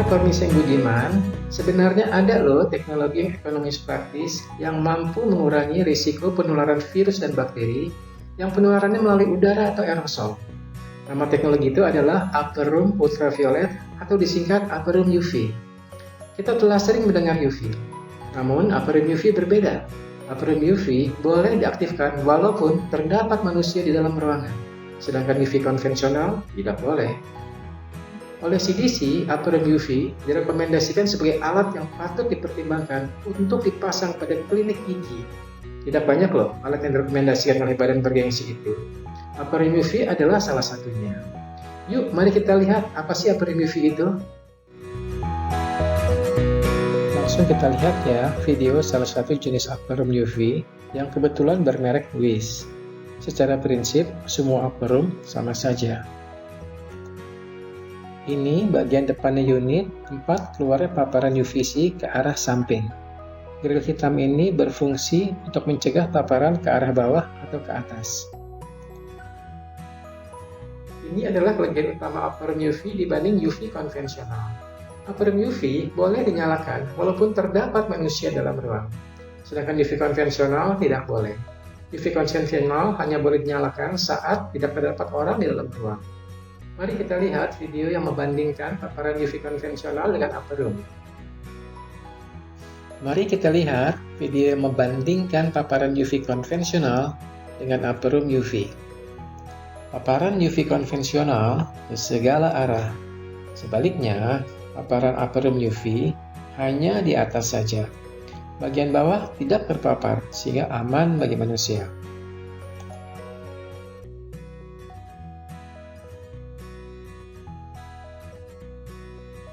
Permisi Budiman, sebenarnya ada loh teknologi ekonomis praktis yang mampu mengurangi risiko penularan virus dan bakteri yang penularannya melalui udara atau aerosol. Nama teknologi itu adalah Upper Room Ultraviolet atau disingkat Upper Room UV. Kita telah sering mendengar UV, namun Upper Room UV berbeda. Upper Room UV boleh diaktifkan walaupun terdapat manusia di dalam ruangan, sedangkan UV konvensional tidak boleh. Oleh CDC, Upper Room UV direkomendasikan sebagai alat yang patut dipertimbangkan untuk dipasang pada klinik gigi. Tidak banyak loh alat yang direkomendasikan oleh badan bergengsi itu. Upper Room UV adalah salah satunya. Yuk, mari kita lihat apa sih Upper Room UV itu. Langsung kita lihat ya video salah satu jenis Upper Room UV yang kebetulan bermerek WIS. Secara prinsip, semua Upper Room sama saja. Ini bagian depannya unit, tempat keluarnya paparan UVC ke arah samping. Grill hitam ini berfungsi untuk mencegah paparan ke arah bawah atau ke atas. Ini adalah kelebihan utama Upper Room UV dibanding UV konvensional. Upper Room UV boleh dinyalakan walaupun terdapat manusia dalam ruang, sedangkan UV konvensional tidak boleh. UV konvensional hanya boleh dinyalakan saat tidak terdapat orang di dalam ruang. Mari kita lihat video yang membandingkan paparan UV konvensional dengan Upper Room. Mari kita lihat video yang membandingkan paparan UV konvensional dengan Upper Room UV. Paparan UV konvensional ke segala arah. Sebaliknya, paparan Upper Room UV hanya di atas saja. Bagian bawah tidak terpapar sehingga aman bagi manusia.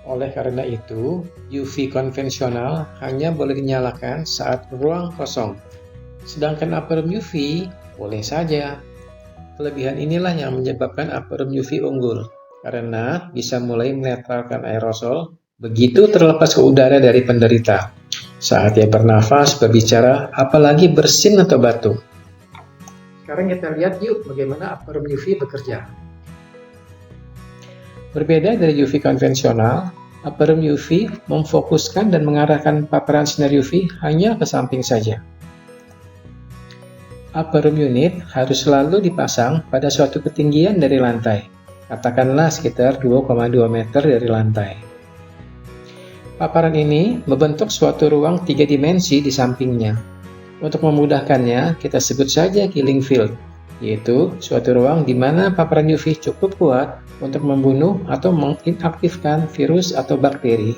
Oleh karena itu, UV konvensional hanya boleh dinyalakan saat ruang kosong. Sedangkan Upper Room UV boleh saja. Kelebihan inilah yang menyebabkan Upper Room UV unggul, karena bisa mulai menetralkan aerosol begitu terlepas ke udara dari penderita. Saat dia bernafas, berbicara, apalagi bersin atau batuk. Sekarang kita lihat yuk bagaimana Upper Room UV bekerja. Berbeda dari UV konvensional, Upper Room UV memfokuskan dan mengarahkan paparan sinar UV hanya ke samping saja. Upper Room unit harus selalu dipasang pada suatu ketinggian dari lantai, katakanlah sekitar 2,2 meter dari lantai. Paparan ini membentuk suatu ruang 3 dimensi di sampingnya. Untuk memudahkannya, kita sebut saja killing field, yaitu suatu ruang di mana paparan UV cukup kuat untuk membunuh atau menginaktifkan virus atau bakteri.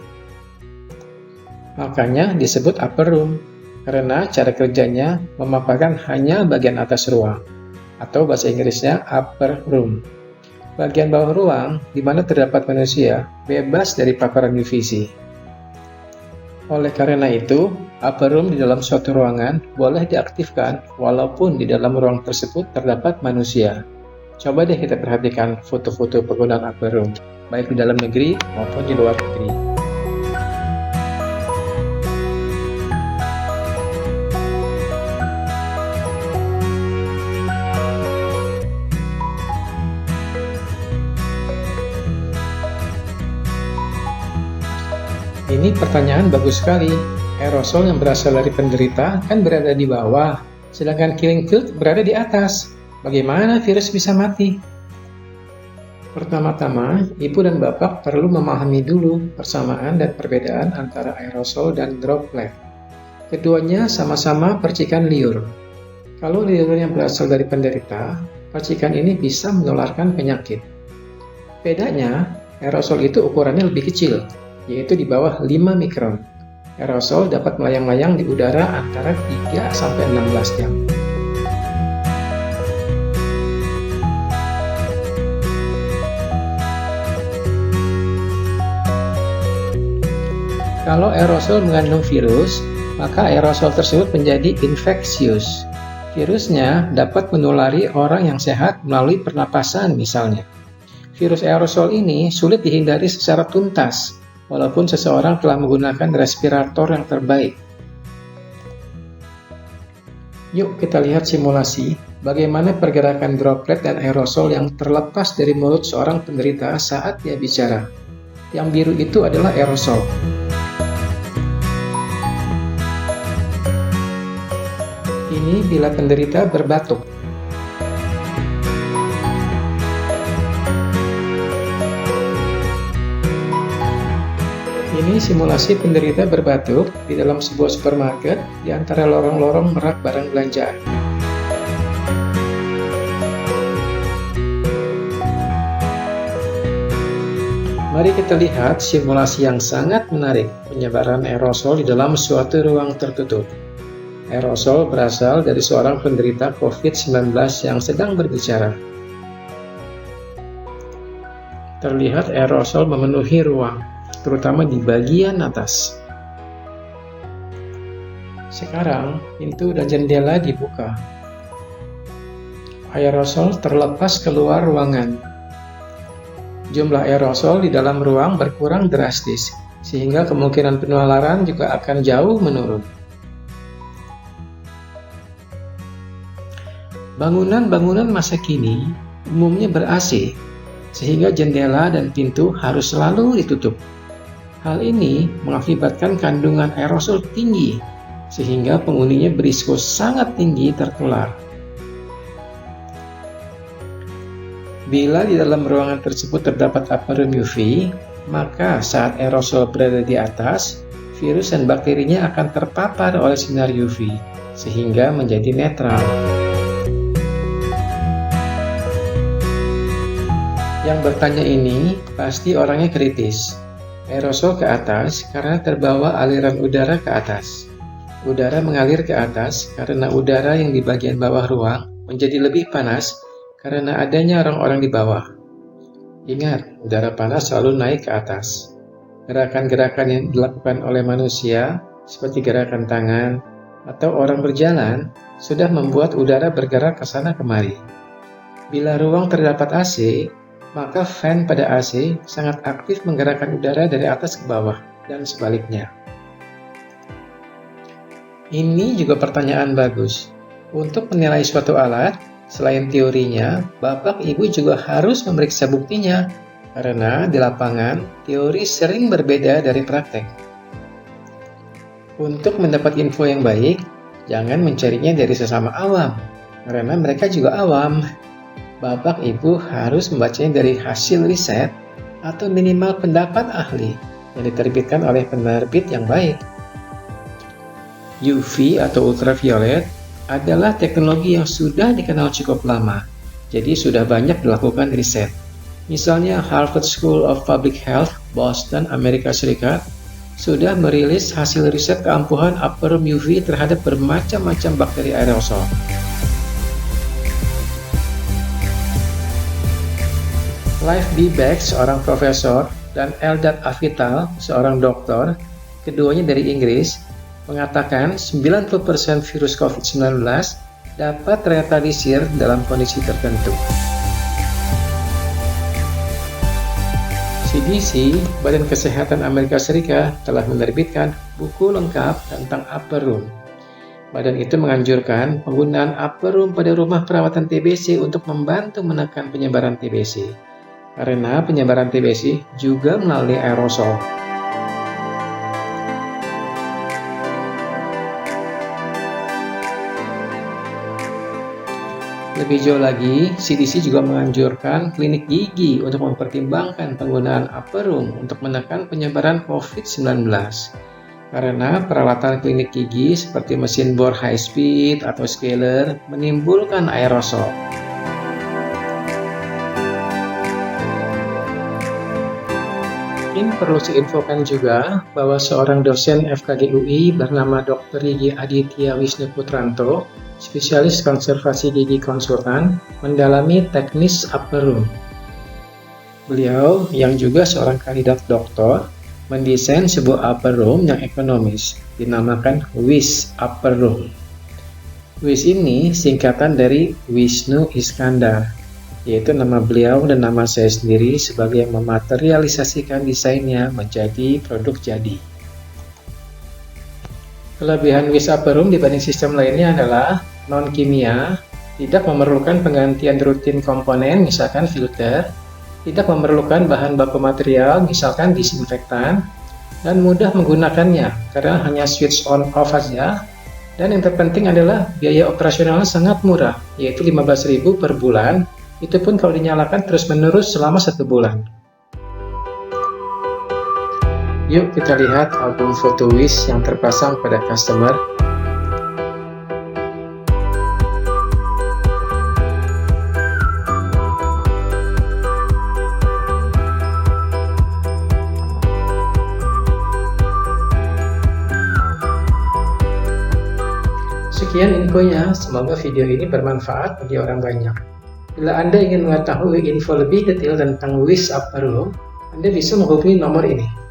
Makanya disebut upper room, karena cara kerjanya memaparkan hanya bagian atas ruang, atau bahasa Inggrisnya upper room. Bagian bawah ruang, di mana terdapat manusia, bebas dari paparan UVC. Oleh karena itu, upper room di dalam suatu ruangan boleh diaktifkan walaupun di dalam ruang tersebut terdapat manusia. Coba deh kita perhatikan foto-foto penggunaan upper room, baik di dalam negeri maupun di luar negeri. Ini pertanyaan bagus sekali. Aerosol yang berasal dari penderita kan berada di bawah, sedangkan killing field berada di atas. Bagaimana virus bisa mati? Pertama-tama, ibu dan bapak perlu memahami dulu persamaan dan perbedaan antara aerosol dan droplet. Keduanya sama-sama percikan liur. Kalau liurnya berasal dari penderita, percikan ini bisa menularkan penyakit. Bedanya, aerosol itu ukurannya lebih kecil, yaitu di bawah 5 mikron. Aerosol dapat melayang-layang di udara antara 3-16 jam. Kalau aerosol mengandung virus, maka aerosol tersebut menjadi infeksius. Virusnya dapat menulari orang yang sehat melalui pernapasan misalnya. Virus aerosol ini sulit dihindari secara tuntas, walaupun seseorang telah menggunakan respirator yang terbaik. Yuk kita lihat simulasi bagaimana pergerakan droplet dan aerosol yang terlepas dari mulut seorang penderita saat dia bicara. Yang biru itu adalah aerosol. Ini bila penderita berbatuk. Ini simulasi penderita berbatuk di dalam sebuah supermarket di antara lorong-lorong rak barang belanjaan. Mari kita lihat simulasi yang sangat menarik penyebaran aerosol di dalam suatu ruang tertutup. Aerosol berasal dari seorang penderita COVID-19 yang sedang berbicara. Terlihat aerosol memenuhi ruang, terutama di bagian atas. Sekarang, pintu dan jendela dibuka. Aerosol terlepas keluar ruangan. Jumlah aerosol di dalam ruang berkurang drastis, sehingga kemungkinan penularan juga akan jauh menurun. Bangunan-bangunan masa kini umumnya ber-AC, sehingga jendela dan pintu harus selalu ditutup. Hal ini mengakibatkan kandungan aerosol tinggi, sehingga penghuninya berisiko sangat tinggi tertular. Bila di dalam ruangan tersebut terdapat upper room UV, maka saat aerosol berada di atas, virus dan bakterinya akan terpapar oleh sinar UV, sehingga menjadi netral. Yang bertanya ini pasti orangnya kritis. Aerosol ke atas karena terbawa aliran udara ke atas. Udara mengalir ke atas karena udara yang di bagian bawah ruang menjadi lebih panas karena adanya orang-orang di bawah. Ingat, udara panas selalu naik ke atas. Gerakan-gerakan yang dilakukan oleh manusia, seperti gerakan tangan atau orang berjalan, sudah membuat udara bergerak ke sana kemari. Bila ruang terdapat AC, maka fan pada AC sangat aktif menggerakkan udara dari atas ke bawah dan sebaliknya. Ini juga pertanyaan bagus. Untuk menilai suatu alat, selain teorinya, Bapak Ibu juga harus memeriksa buktinya, karena di lapangan teori sering berbeda dari praktek. Untuk mendapat info yang baik, jangan mencarinya dari sesama awam, karena mereka juga awam. Bapak Ibu harus membacanya dari hasil riset atau minimal pendapat ahli yang diterbitkan oleh penerbit yang baik. UV atau ultraviolet adalah teknologi yang sudah dikenal cukup lama, jadi sudah banyak dilakukan riset. Misalnya Harvard School of Public Health, Boston, Amerika Serikat, sudah merilis hasil riset keampuhan upper room UV terhadap bermacam-macam bakteri aerosol. Clive B. Beck, seorang profesor, dan Eldad Avital, seorang dokter, keduanya dari Inggris, mengatakan 90% virus COVID-19 dapat teretradisir dalam kondisi tertentu. CDC, Badan Kesehatan Amerika Serikat, telah menerbitkan buku lengkap tentang upper room. Badan itu menganjurkan penggunaan upper room pada rumah perawatan TBC untuk membantu menekan penyebaran TBC. Karena penyebaran TBC juga melalui aerosol. Lebih jauh lagi, CDC juga menganjurkan klinik gigi untuk mempertimbangkan penggunaan upper room untuk menekan penyebaran COVID-19. Karena peralatan klinik gigi seperti mesin bor high speed atau scaler menimbulkan aerosol. Mungkin perlu diinfokan juga bahwa seorang dosen FKG UI bernama Dr. Rigi Aditya Wisnu Putranto, spesialis konservasi gigi konsultan, mendalami teknis upper room. Beliau, yang juga seorang kandidat doktor, mendesain sebuah upper room yang ekonomis, dinamakan WIS Upper Room. WIS ini singkatan dari Wisnu Iskandar, yaitu nama beliau dan nama saya sendiri sebagai yang mematerialisasikan desainnya menjadi produk jadi. Kelebihan WIS Upper Room dibanding sistem lainnya adalah non-kimia, tidak memerlukan penggantian rutin komponen, misalkan filter, tidak memerlukan bahan baku material, misalkan disinfektan, dan mudah menggunakannya karena hanya switch on off saja. Dan yang terpenting adalah biaya operasionalnya sangat murah, yaitu 15.000 per bulan, itu pun kalau dinyalakan terus-menerus selama 1 bulan. Yuk kita lihat album foto Wish yang terpasang pada customer. Sekian infonya, semoga video ini bermanfaat bagi orang banyak. Bila Anda ingin mengetahui info lebih detail tentang Wish Upper Room, Anda bisa menghubungi nomor ini.